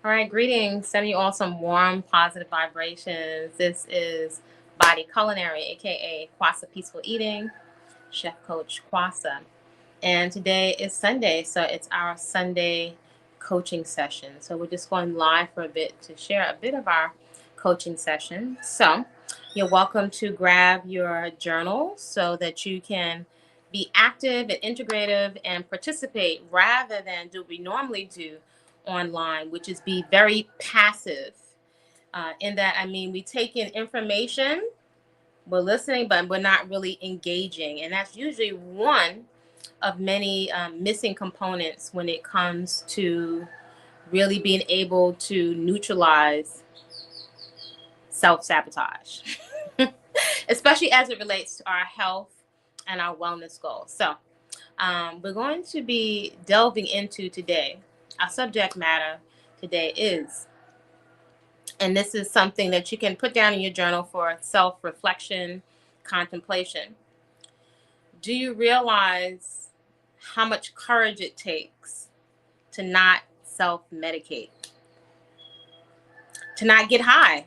All right, greetings. Sending you all some warm, positive vibrations. This is Body Culinary, aka Kwasa Peaceful Eating, Chef Coach Kwasa. And today is Sunday, so it's our Sunday coaching session. So we're just going live for a bit to share a bit of our coaching session. So you're welcome to grab your journal so that you can be active and integrative and participate rather than do what we normally do online, which is be very passive. In that, I mean, we take in information, we're listening, but we're not really engaging. And that's usually one of many missing components when it comes to really being able to neutralize self sabotage, especially as it relates to our health and our wellness goals. So, we're going to be delving into today. Our subject matter today is, and this is something that you can put down in your journal for self reflection, contemplation. Do you realize how much courage it takes to not self medicate, to not get high,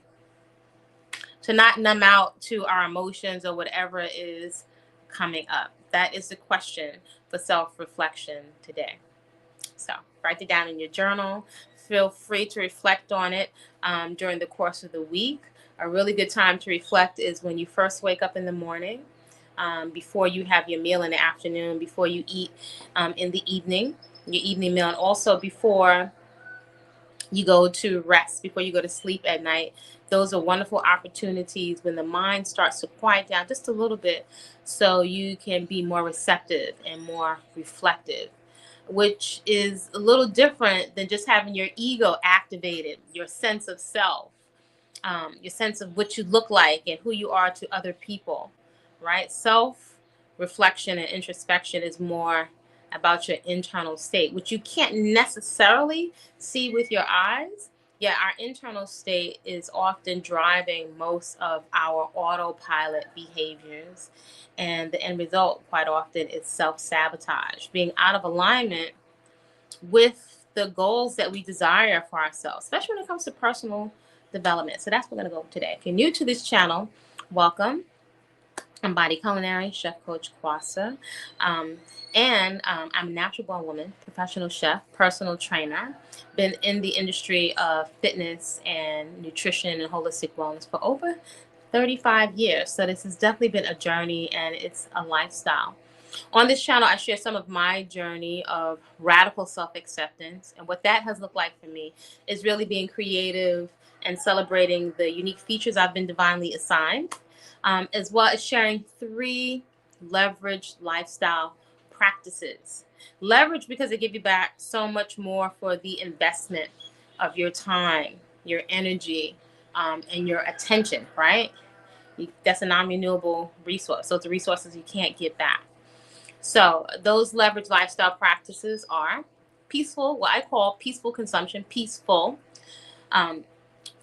to not numb out to our emotions or whatever is coming up? That is the question for self reflection today. So write it down in your journal. Feel free to reflect on it during the course of the week. A really good time to reflect is when you first wake up in the morning, before you have your meal in the afternoon, before you eat in the evening, your evening meal, and also before you go to rest, before you go to sleep at night. Those are wonderful opportunities when the mind starts to quiet down just a little bit so you can be more receptive and more reflective, which is a little different than just having your ego activated, your sense of self, your sense of what you look like and who you are to other people, right? Self reflection and introspection is more about your internal state, which you can't necessarily see with your eyes. Yet our internal state is often driving most of our autopilot behaviors. And the end result, quite often, is self sabotage, being out of alignment with the goals that we desire for ourselves, especially when it comes to personal development. So that's what we're going to go over today. If you're new to this channel, welcome. I'm Body-Culinary, Chef Coach Kwasa. I'm a natural born woman, professional chef, personal trainer. Been in the industry of fitness and nutrition and holistic wellness for over 35 years. So this has definitely been a journey and it's a lifestyle. On this channel, I share some of my journey of radical self-acceptance. And what that has looked like for me is really being creative and celebrating the unique features I've been divinely assigned, as well as sharing 3 leverage lifestyle practices. Leverage because they give you back so much more for the investment of your time, your energy, and your attention, right? That's a non-renewable resource. So it's the resources you can't get back. So those leverage lifestyle practices are peaceful, what I call peaceful consumption, peaceful. Um,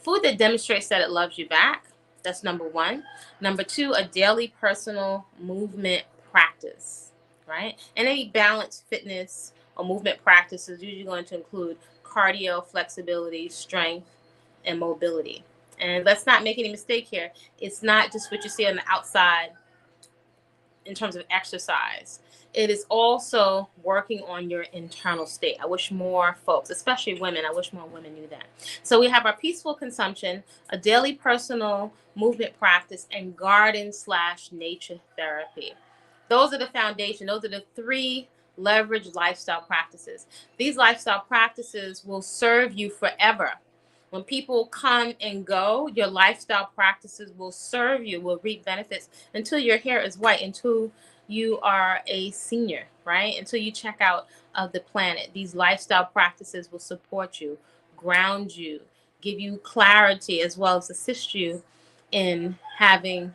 Food that demonstrates that it loves you back. That's number 1. Number 2, a daily personal movement practice, right? And any balanced fitness or movement practice is usually going to include cardio, flexibility, strength, and mobility. And let's not make any mistake here. It's not just what you see on the outside in terms of exercise. It is also working on your internal state. I wish more folks, especially women, I wish more women knew that. So we have our peaceful consumption, a daily personal movement practice, and garden/nature therapy. Those are the foundation. Those are the 3 leverage lifestyle practices. These lifestyle practices will serve you forever. When people come and go, your lifestyle practices will serve you, will reap benefits until your hair is white, until you are a senior, right? Until you check out of the planet. These lifestyle practices will support you, ground you, give you clarity, as well as assist you in having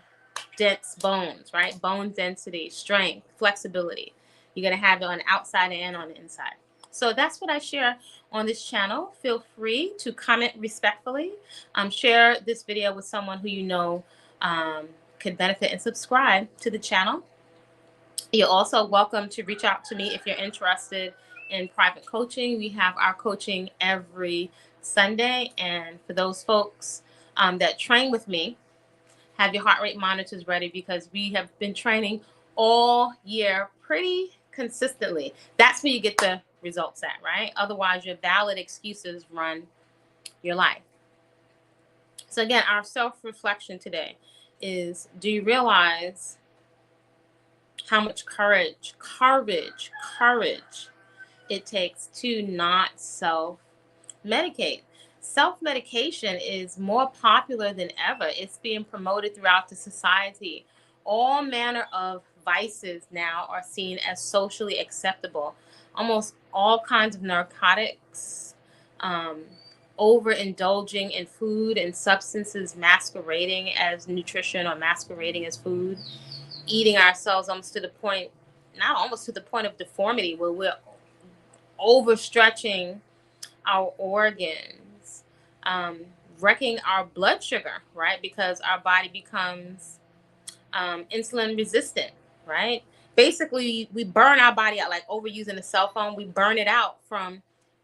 dense bones, right? Bone density, strength, flexibility. You're going to have it on the outside and on the inside. So that's what I share on this channel. Feel free to comment respectfully. Share this video with someone who you know could benefit, and subscribe to the channel. You're also welcome to reach out to me if you're interested in private coaching. We have our coaching every Sunday. And for those folks that train with me, have your heart rate monitors ready, because we have been training all year pretty consistently. That's where you get the results at, right? Otherwise, your valid excuses run your life. So again, our self-reflection today is, do you realize how much courage it takes to not self-medicate? Self-medication is more popular than ever. It's being promoted throughout the society. All manner of vices now are seen as socially acceptable. Almost all kinds of narcotics, um, overindulging in food and substances masquerading as nutrition or masquerading as food, eating ourselves almost to the point, not almost to the point of deformity, where we're overstretching our organs, um, wrecking our blood sugar, right? Because our body becomes insulin resistant, right? Basically, we burn our body out, like overusing a cell phone. We burn it out from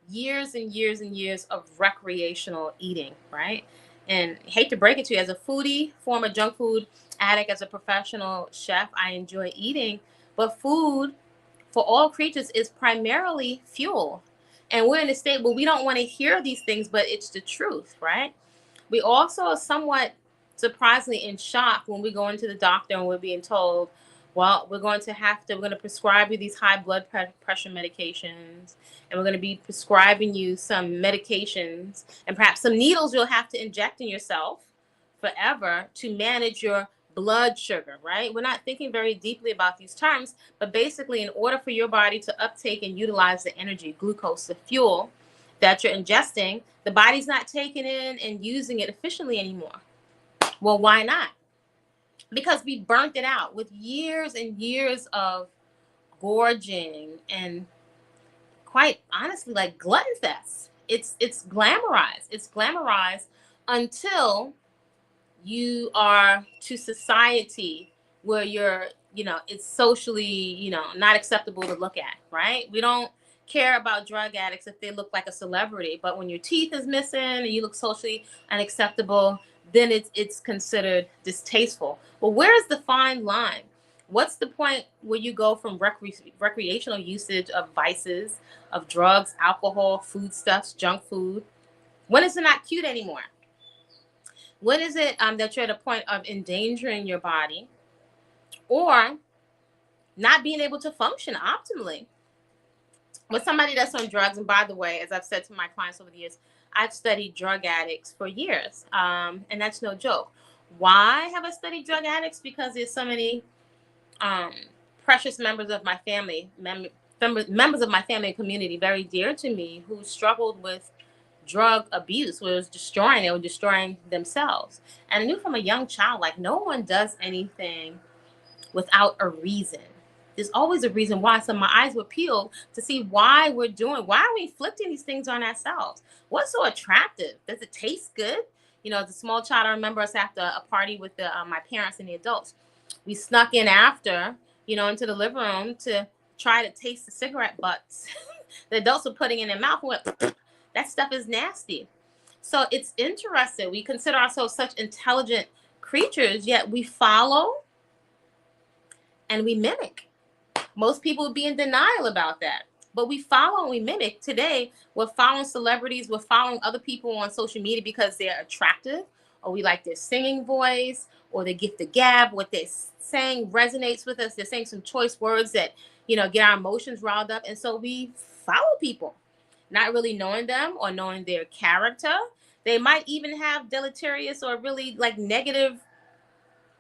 years and years and years of recreational eating, right? And hate to break it to you, as a foodie, former junk food addict, as a professional chef, I enjoy eating, but food for all creatures is primarily fuel. And we're in a state where we don't want to hear these things, but it's the truth, right? We also are somewhat surprisingly in shock when we go into the doctor and we're being told, well, we're going to prescribe you these high blood pressure medications, and we're going to be prescribing you some medications and perhaps some needles you'll have to inject in yourself forever to manage your blood sugar, right? We're not thinking very deeply about these terms, but basically, in order for your body to uptake and utilize the energy, glucose, the fuel that you're ingesting, the body's not taking in and using it efficiently anymore. Well, why not? Because we burnt it out with years and years of gorging and, quite honestly, like glutton fest. It's glamorized. It's glamorized until you are to society where you're, it's socially, not acceptable to look at, right? We don't care about drug addicts if they look like a celebrity, but when your teeth is missing and you look socially unacceptable, then it's considered distasteful. Well, where is the fine line? What's the point where you go from recreational usage of vices, of drugs, alcohol, foodstuffs, junk food? When is it not cute anymore? When is it that you're at a point of endangering your body or not being able to function optimally? With somebody that's on drugs, and by the way, as I've said to my clients over the years, I've studied drug addicts for years, and that's no joke. Why have I studied drug addicts? Because there's so many um, precious members of my family, members of my family community, very dear to me, who struggled with drug abuse, where they were destroying themselves. And I knew from a young child, like, no one does anything without a reason. There's always a reason why. So my eyes were peeled to see why are we inflicting these things on ourselves? What's so attractive? Does it taste good? As a small child, I remember us after a party with my parents and the adults. We snuck in after, into the living room to try to taste the cigarette butts the adults were putting in their mouth. And went, that stuff is nasty. So it's interesting. We consider ourselves such intelligent creatures, yet we follow and we mimic. Most people would be in denial about that. But we follow and we mimic. Today, we're following celebrities. We're following other people on social media because they're attractive, or we like their singing voice, or their gift of gab. What they're saying resonates with us. They're saying some choice words that, get our emotions riled up. And so we follow people, not really knowing them or knowing their character. They might even have deleterious or really like negative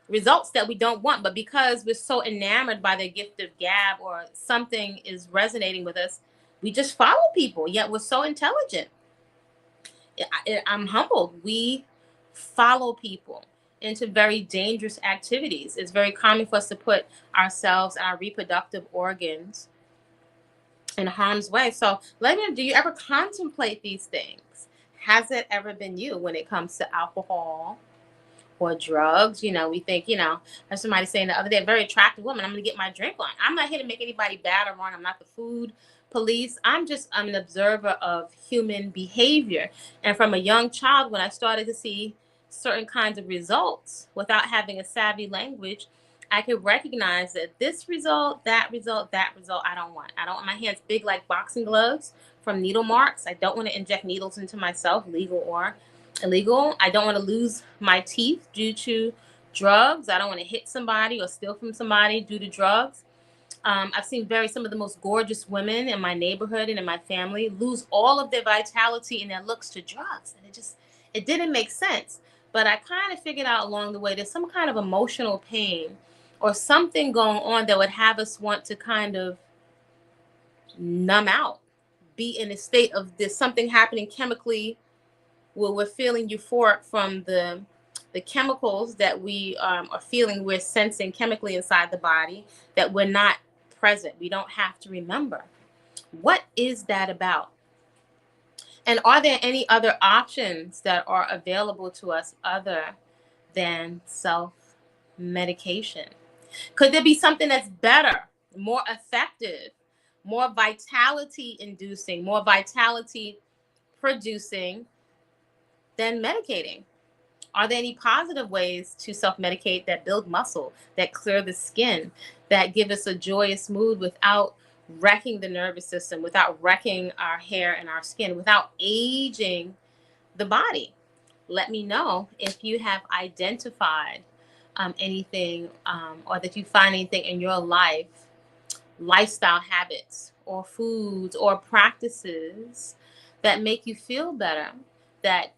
results that we don't want, but because we're so enamored by their gift of gab or something is resonating with us, we just follow people, yet we're so intelligent. I'm humbled. We follow people into very dangerous activities. It's very common for us to put ourselves and our reproductive organs in harm's way. So let me know, do you ever contemplate these things? Has it ever been you when it comes to alcohol or drugs? We think, as somebody saying the other day, a very attractive woman, I'm going to get my drink on. I'm not here to make anybody bad or wrong. I'm not the food police. I'm an observer of human behavior. And from a young child, when I started to see certain kinds of results without having a savvy language, I could recognize that this result, that result, that result, I don't want. I don't want my hands big like boxing gloves from needle marks. I don't want to inject needles into myself, legal or illegal. I don't want to lose my teeth due to drugs. I don't want to hit somebody or steal from somebody due to drugs. I've seen some of the most gorgeous women in my neighborhood and in my family lose all of their vitality and their looks to drugs. And it didn't make sense. But I kind of figured out along the way there's some kind of emotional pain or something going on that would have us want to kind of numb out, be in a state of there's something happening chemically where we're feeling euphoric from the chemicals that we are feeling, we're sensing chemically inside the body that we're not present. We don't have to remember. What is that about? And are there any other options that are available to us other than self-medication? Could there be something that's better, more effective, more vitality inducing, more vitality producing than medicating? Are there any positive ways to self-medicate that build muscle, that clear the skin, that give us a joyous mood without wrecking the nervous system, without wrecking our hair and our skin, without aging the body? Let me know if you have identified anything or that you find anything in your life, lifestyle habits or foods or practices that make you feel better, that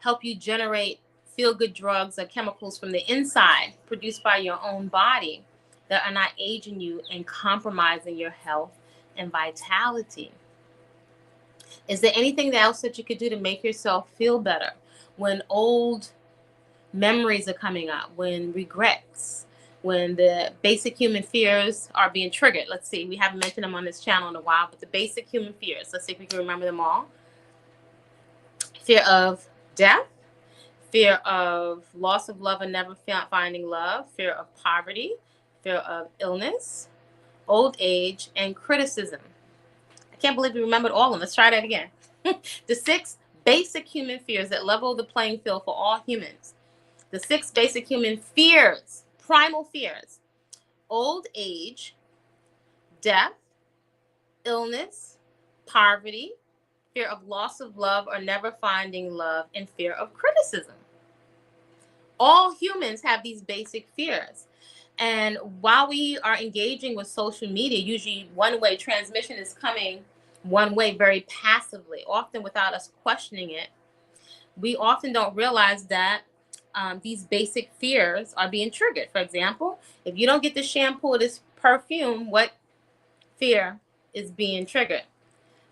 help you generate feel-good drugs or chemicals from the inside produced by your own body that are not aging you and compromising your health and vitality. Is there anything else that you could do to make yourself feel better when old memories are coming up, when regrets, when the basic human fears are being triggered? Let's see, we haven't mentioned them on this channel in a while, but the basic human fears, let's see if we can remember them all. Fear of death, fear of loss of love and never finding love, fear of poverty, fear of illness, old age, and criticism. I can't believe we remembered all of them. Let's try that again. The 6 basic human fears that level the playing field for all humans. The 6 basic human fears, primal fears: old age, death, illness, poverty, fear of loss of love or never finding love, and fear of criticism. All humans have these basic fears. And while we are engaging with social media, usually one-way transmission is coming one way very passively, often without us questioning it. We often don't realize that these basic fears are being triggered. For example, if you don't get this shampoo or this perfume, what fear is being triggered?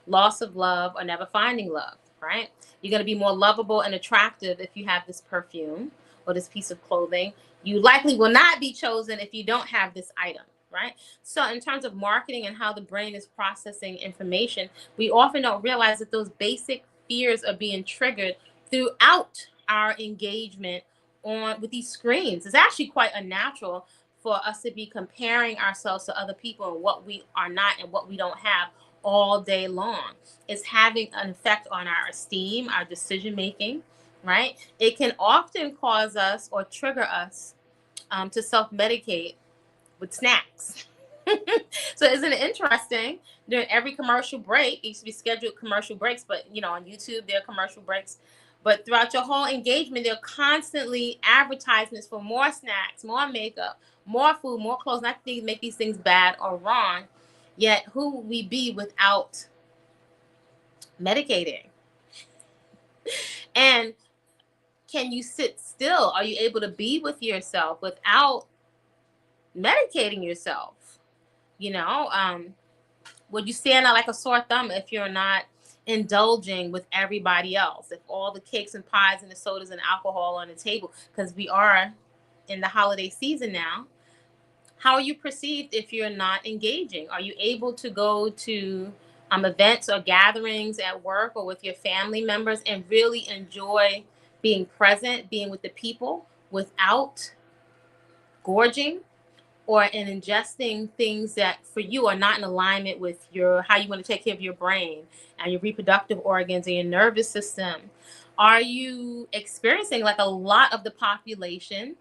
Loss of love or never finding love, right? You're going to be more lovable and attractive if you have this perfume or this piece of clothing. You likely will not be chosen if you don't have this item, right? So in terms of marketing and how the brain is processing information, we often don't realize that those basic fears are being triggered throughout our engagement with these screens. It's actually quite unnatural for us to be comparing ourselves to other people and what we are not and what we don't have all day long. It's having an effect on our esteem, our decision making, right? It can often cause us or trigger us to self-medicate with snacks. So isn't it interesting? During every commercial break, it used to be scheduled commercial breaks, but on YouTube there are commercial breaks. But throughout your whole engagement, there are constantly advertisements for more snacks, more makeup, more food, more clothes. Not to make these things bad or wrong. Yet, who would we be without medicating? And can you sit still? Are you able to be with yourself without medicating yourself? Would you stand out like a sore thumb if you're not indulging with everybody else? If all the cakes and pies and the sodas and alcohol on the table, because we are in the holiday season now, how are you perceived if you're not engaging? Are you able to go to events or gatherings at work or with your family members and really enjoy being present, being with the people without gorging or in ingesting things that for you are not in alignment with your how you want to take care of your brain and your reproductive organs and your nervous system? Are you experiencing, like a lot of the population,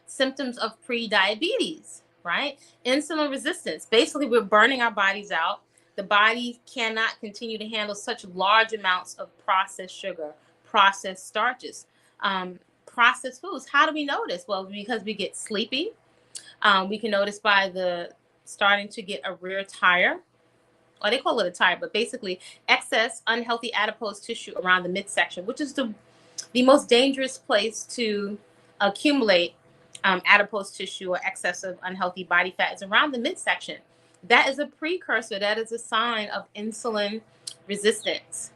symptoms of pre-diabetes, right? Insulin resistance. Basically, we're burning our bodies out. The body cannot continue to handle such large amounts of processed sugar, processed starches, processed foods. How do we notice? Well, because we get sleepy. We can notice by the starting to get a rear tire, or they call it a tire, but basically excess unhealthy adipose tissue around the midsection, which is the most dangerous place to accumulate adipose tissue or excessive unhealthy body fat is around the midsection. That is a precursor, that is a sign of insulin resistance.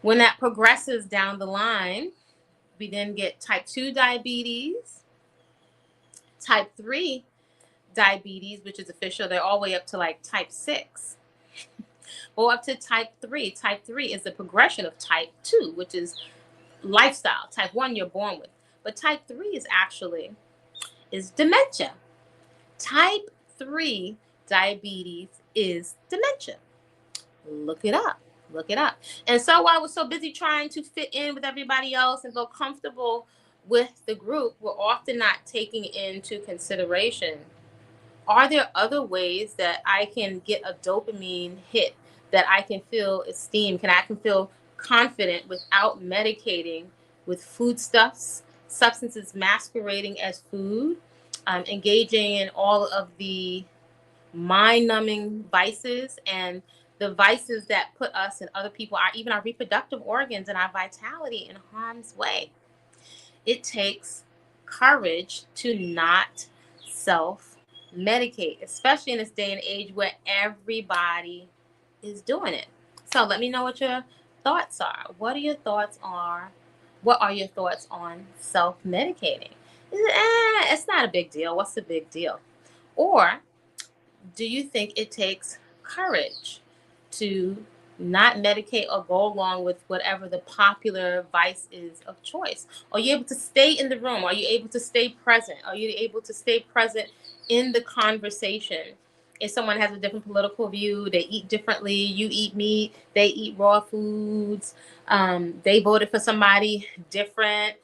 When that progresses down the line, we then get type 2 diabetes, type 3 diabetes, which is official. They're all the way up to like type 6. Go up to type 3. Type 3 is the progression of type 2, which is lifestyle. Type 1 you're born with. But type 3 is dementia. Type 3 diabetes is dementia. Look it up. Look it up. And so while we're so busy trying to fit in with everybody else and feel comfortable with the group, we're often not taking into consideration, are there other ways that I can get a dopamine hit, that I can feel esteem, I can feel confident without medicating with foodstuffs, substances masquerading as food, engaging in all of the mind-numbing vices and the vices that put us and other people, even our reproductive organs and our vitality, in harm's way. It takes courage to not self-medicate, especially in this day and age where everybody is doing it. So let me know what your thoughts are. What are your thoughts on self-medicating? It's not a big deal. What's the big deal? Or do you think it takes courage to not medicate or go along with whatever the popular vice is of choice? Are you able to stay in the room? Are you able to stay present? Are you able to stay present in the conversation? If someone has a different political view, they eat differently, you eat meat, they eat raw foods, they voted for somebody different,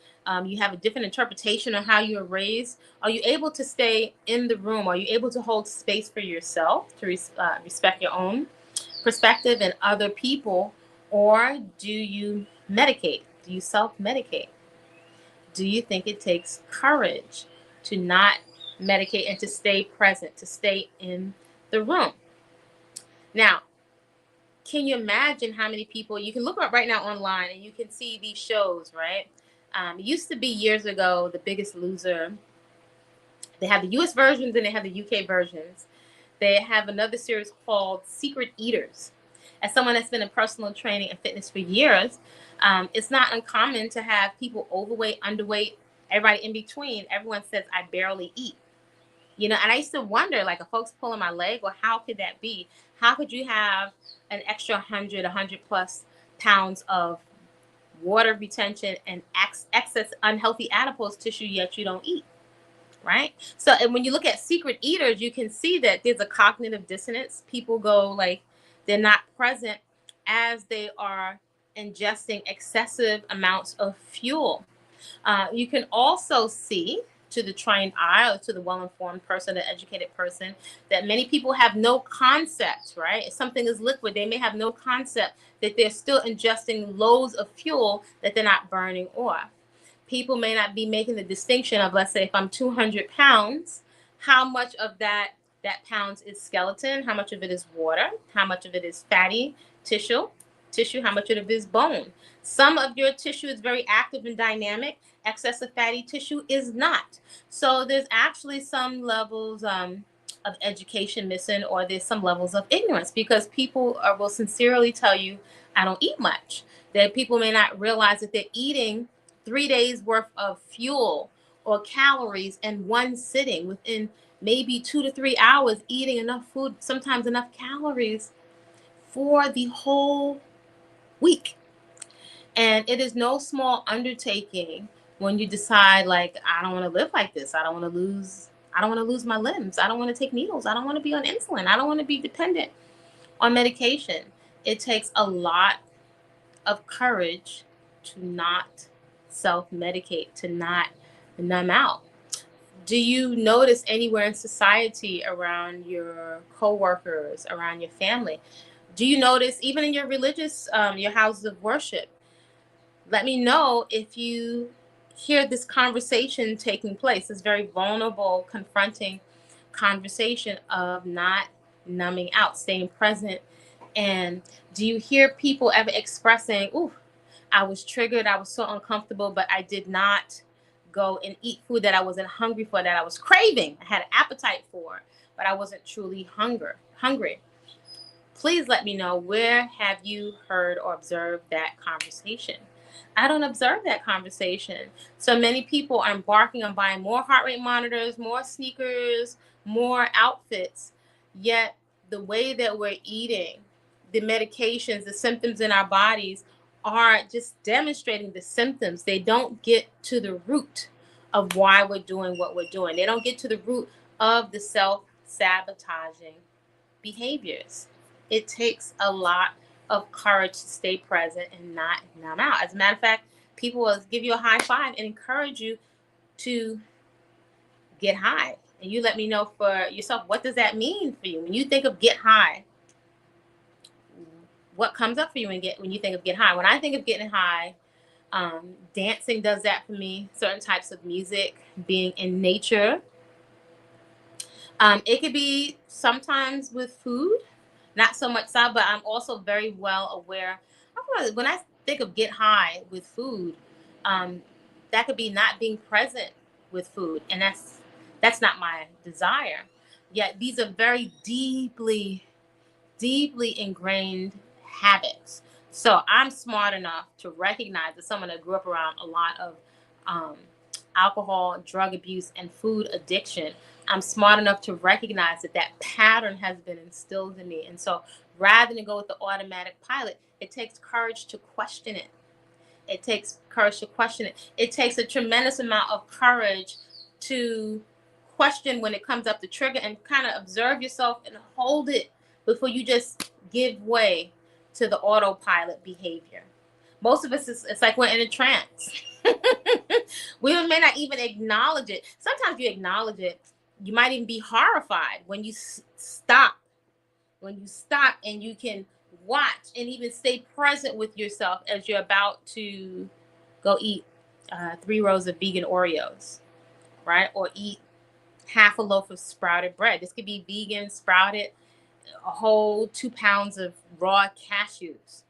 you have a different interpretation of how you were raised, are you able to stay in the room? Are you able to hold space for yourself, to respect your own perspective and other people? Or do you medicate? Do you self-medicate? Do you think it takes courage to not medicate and to stay present, to stay in the room? Now, can you imagine how many people, you can look up right now online and you can see these shows, right? It used to be years ago, The Biggest Loser. They have the US versions and they have the UK versions. They have another series called Secret Eaters. As someone that's been in personal training and fitness for years, it's not uncommon to have people overweight, underweight, everybody in between. Everyone says, I barely eat. And I used to wonder, like, are folks pulling my leg? Well, how could that be? How could you have an extra 100 plus pounds of water retention and excess unhealthy adipose tissue, yet you don't eat? Right? So, and when you look at secret eaters, you can see that there's a cognitive dissonance. People go like they're not present as they are ingesting excessive amounts of fuel. You can also see, to the trained eye or to the well-informed person, the educated person, that many people have no concept, right? If something is liquid, they may have no concept that they're still ingesting loads of fuel that they're not burning off. People may not be making the distinction of, let's say, if I'm 200 pounds, how much of that pounds is skeleton, how much of it is water, how much of it is fatty tissue, how much of it is bone. Some of your tissue is very active and dynamic. Excessive fatty tissue is not. So there's actually some levels of education missing, or there's some levels of ignorance, because people will sincerely tell you, I don't eat much. That people may not realize that they're eating 3 days worth of fuel or calories in one sitting, within maybe 2 to 3 hours, eating enough food, sometimes enough calories for the whole week. And it is no small undertaking when you decide, like, I don't want to live like this. I don't want to lose I don't want to lose my limbs. I don't want to take needles. I don't want to be on insulin. I don't want to be dependent on medication. It takes a lot of courage to not self-medicate, to not numb out. Do you notice anywhere in society, around your coworkers, around your family? Do you notice even in your religious, your houses of worship? Let me know if you hear this conversation taking place, this very vulnerable, confronting conversation of not numbing out, staying present. And do you hear people ever expressing, "Ooh, I was triggered, I was so uncomfortable, but I did not go and eat food that I wasn't hungry for, that I was craving, I had an appetite for, but I wasn't truly hungry." Please let me know, where have you heard or observed that conversation? I don't observe that conversation. So many people are embarking on buying more heart rate monitors, more sneakers, more outfits, yet the way that we're eating, the medications, the symptoms in our bodies are just demonstrating the symptoms. They don't get to the root of why we're doing what we're doing. They don't get to the root of the self sabotaging behaviors. It takes a lot of courage to stay present and not numb out. As a matter of fact, people will give you a high five and encourage you to get high. And you let me know for yourself, what does that mean for you? When you think of get high, what comes up for you when you think of get high? When I think of getting high, dancing does that for me. Certain types of music, being in nature. It could be sometimes with food, not so much so, but I'm also very well aware. When I think of get high with food, um, that could be not being present with food, and that's not my desire. Yet these are very deeply ingrained habits. So I'm smart enough to recognize, that someone that grew up around a lot of um, alcohol, drug abuse, and food addiction, I'm smart enough to recognize that that pattern has been instilled in me. And so rather than go with the automatic pilot, it takes courage to question it. It takes courage to question it. It takes a tremendous amount of courage to question when it comes up the trigger, and kind of observe yourself and hold it before you just give way to the autopilot behavior. Most of us, it's like we're in a trance. We may not even acknowledge it. Sometimes you acknowledge it, you might even be horrified when you stop. When you stop and you can watch and even stay present with yourself as you're about to go eat 3 rows of vegan Oreos, right? Or eat half a loaf of sprouted bread. This could be vegan, sprouted, a whole 2 pounds of raw cashews.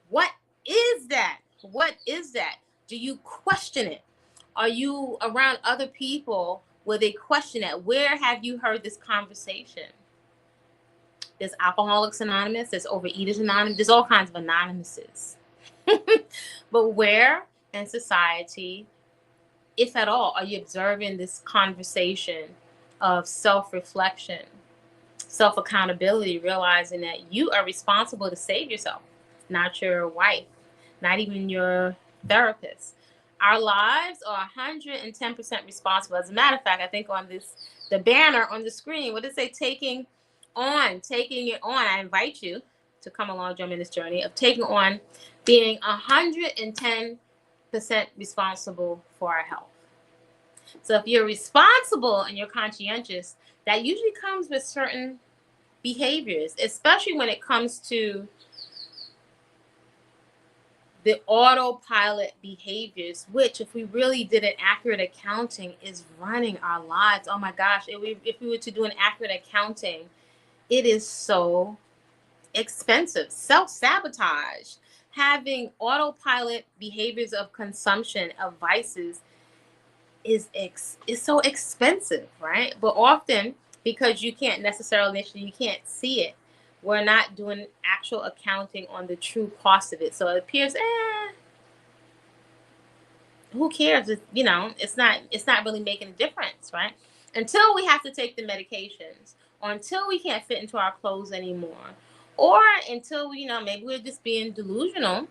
What is that? What is that? Do you question it? Are you around other people where they question it? Where have you heard this conversation? There's Alcoholics Anonymous, there's Overeaters Anonymous, there's all kinds of anonymouses. But where in society, if at all, are you observing this conversation of self-reflection, self-accountability, realizing that you are responsible to save yourself, not your wife, not even your therapist? Our lives are 110% responsible. As a matter of fact, I think on the banner on the screen, what does it say? Taking it on. I invite you to come along, join me in this journey of taking on being 110% responsible for our health. So if you're responsible and you're conscientious, that usually comes with certain behaviors, especially when it comes to the autopilot behaviors, which, if we really did an accurate accounting, is running our lives. Oh my gosh, if we were to do an accurate accounting, it is so expensive. Self-sabotage, having autopilot behaviors of consumption of vices is so expensive, right? But often, because you can't see it, we're not doing actual accounting on the true cost of it. So it appears, who cares? It's not really making a difference, right? Until we have to take the medications, or until we can't fit into our clothes anymore, or until maybe we're just being delusional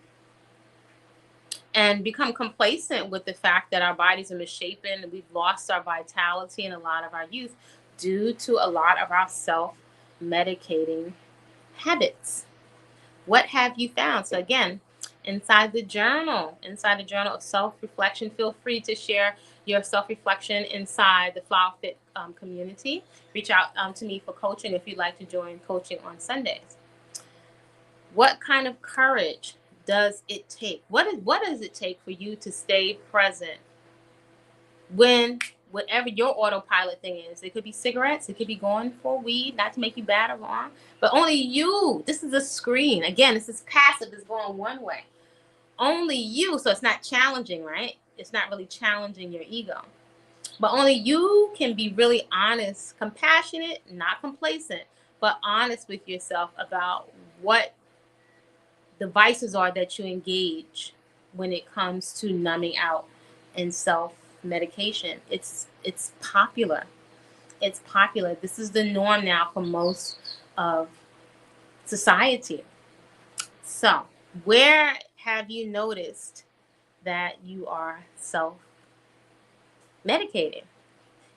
and become complacent with the fact that our bodies are misshapen and we've lost our vitality in a lot of our youth due to a lot of our self-medicating habits. What have you found? So again, inside the journal of self-reflection, feel free to share your self-reflection inside the Flower Fit community. Reach out to me for coaching if you'd like to join coaching on Sundays. What kind of courage does it take? What does it take for you to stay present when whatever your autopilot thing is? It could be cigarettes, it could be going for weed, not to make you bad or wrong, but only you. This is a screen. Again, this is passive, it's going one way. Only you, so it's not challenging, right? It's not really challenging your ego. But only you can be really honest, compassionate, not complacent, but honest with yourself about what the vices are that you engage when it comes to numbing out and self-medication. It's popular. It's popular. This is the norm now for most of society. So, where have you noticed that you are self-medicating?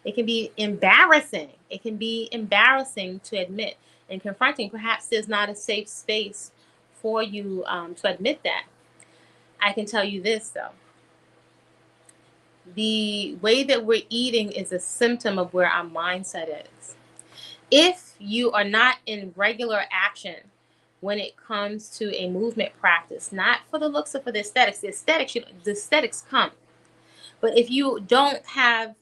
It can be embarrassing. It can be embarrassing to admit and confronting. Perhaps there's not a safe space for you to admit that. I can tell you this though. The way that we're eating is a symptom of where our mindset is. If you are not in regular action when it comes to a movement practice, not for the looks or for the aesthetics, the aesthetics come. But if you don't have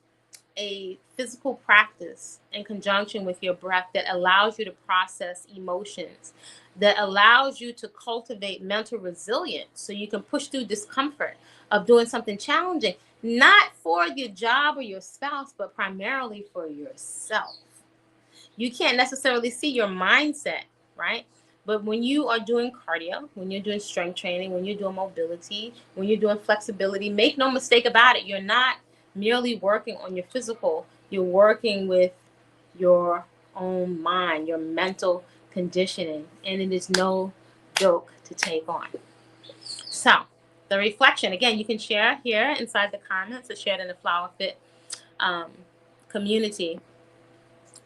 a physical practice in conjunction with your breath that allows you to process emotions, that allows you to cultivate mental resilience so you can push through discomfort of doing something challenging, not for your job or your spouse, but primarily for yourself. You can't necessarily see your mindset, right? But when you are doing cardio, when you're doing strength training, when you're doing mobility, when you're doing flexibility, make no mistake about it, you're not merely working on your physical, you're working with your own mind, your mental conditioning, and it is no joke to take on. So, the reflection, again, you can share here inside the comments or share it in the Flower Fit community.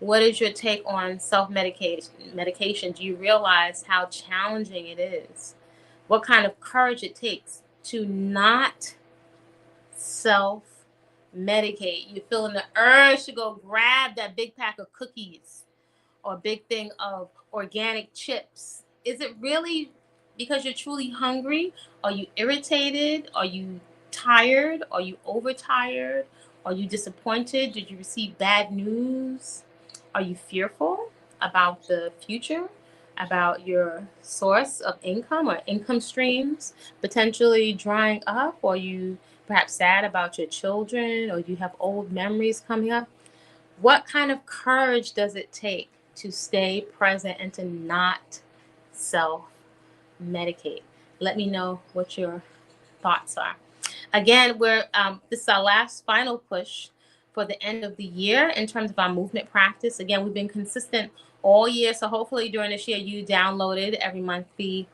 What is your take on self-medication? Do you realize how challenging it is? What kind of courage it takes to not self-medicate? You're feeling the urge to go grab that big pack of cookies or big thing of organic chips. Is it really because you're truly hungry? Are you irritated? Are you tired? Are you overtired? Are you disappointed? Did you receive bad news? Are you fearful about the future, about your source of income or income streams potentially drying up? Or are you perhaps sad about your children, or you have old memories coming up? What kind of courage does it take to stay present and to not self medicate? Let me know what your thoughts are. Again, this is our last final push for the end of the year in terms of our movement practice. Again, we've been consistent all year, so hopefully during this year you downloaded every monthly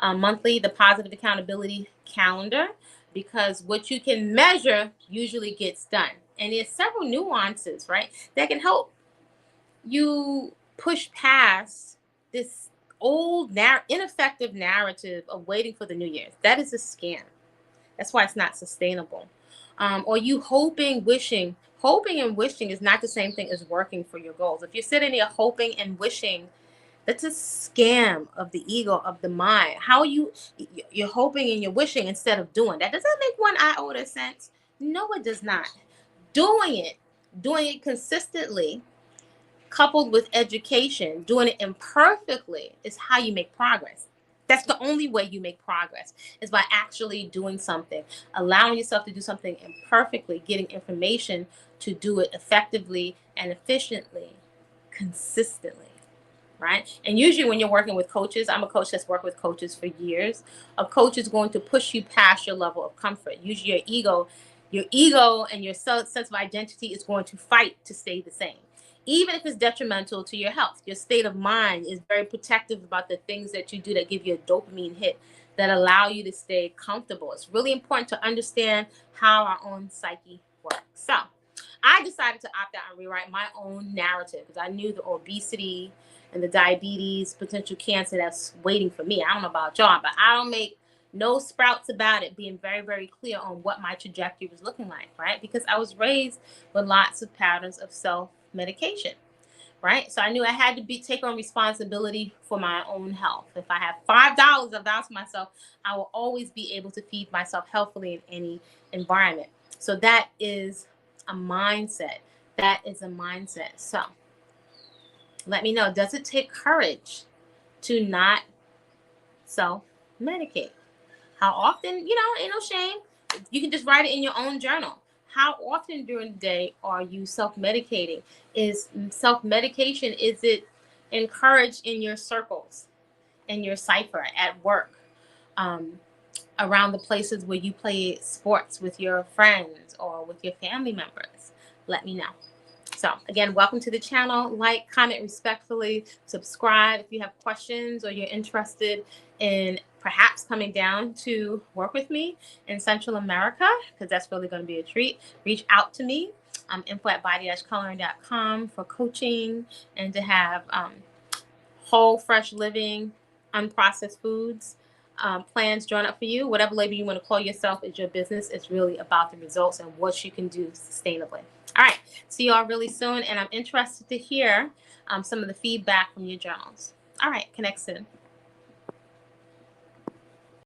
the positive accountability calendar, because what you can measure usually gets done. And there's several nuances, right, that can help you push past this old ineffective narrative of waiting for the new year. That is a scam. That's why it's not sustainable. Or you hoping, wishing. Hoping and wishing is not the same thing as working for your goals. If you're sitting there hoping and wishing, that's a scam of the ego, of the mind. How are you're hoping and you're wishing instead of doing? That doesn't make one iota of sense. No, it does not. Doing it consistently, coupled with education, doing it imperfectly, is how you make progress. That's the only way you make progress, is by actually doing something, allowing yourself to do something imperfectly, getting information to do it effectively and efficiently, consistently, right? And usually when you're working with coaches, I'm a coach that's worked with coaches for years. A coach is going to push you past your level of comfort. Usually your ego and your sense of identity is going to fight to stay the same. Even if it's detrimental to your health, your state of mind is very protective about the things that you do that give you a dopamine hit that allow you to stay comfortable. It's really important to understand how our own psyche works. So I decided to opt out and rewrite my own narrative because I knew the obesity and the diabetes, potential cancer that's waiting for me. I don't know about y'all, but I don't make no sprouts about it, being very, very clear on what my trajectory was looking like, right? Because I was raised with lots of patterns of self-medication, right? So I knew I had to take on responsibility for my own health. If I have $5, I've vowed to myself, I will always be able to feed myself healthily in any environment. So that is a mindset. That is a mindset. So let me know, does it take courage to not self-medicate? How often, ain't no shame. You can just write it in your own journal. How often during the day are you self-medicating? Is self-medication, is it encouraged in your circles, in your cipher, at work, um, around the places where you play sports with your friends or with your family members? Let me know. So again, welcome to the channel. Like, comment respectfully, subscribe if you have questions or you're interested in perhaps coming down to work with me in Central America, because that's really going to be a treat. Reach out to me. Info@body-culinary.com for coaching and to have whole, fresh living, unprocessed foods plans drawn up for you. Whatever label you want to call yourself is your business. It's really about the results and what you can do sustainably. All right. See y'all really soon. And I'm interested to hear some of the feedback from your journals. All right. Connect soon.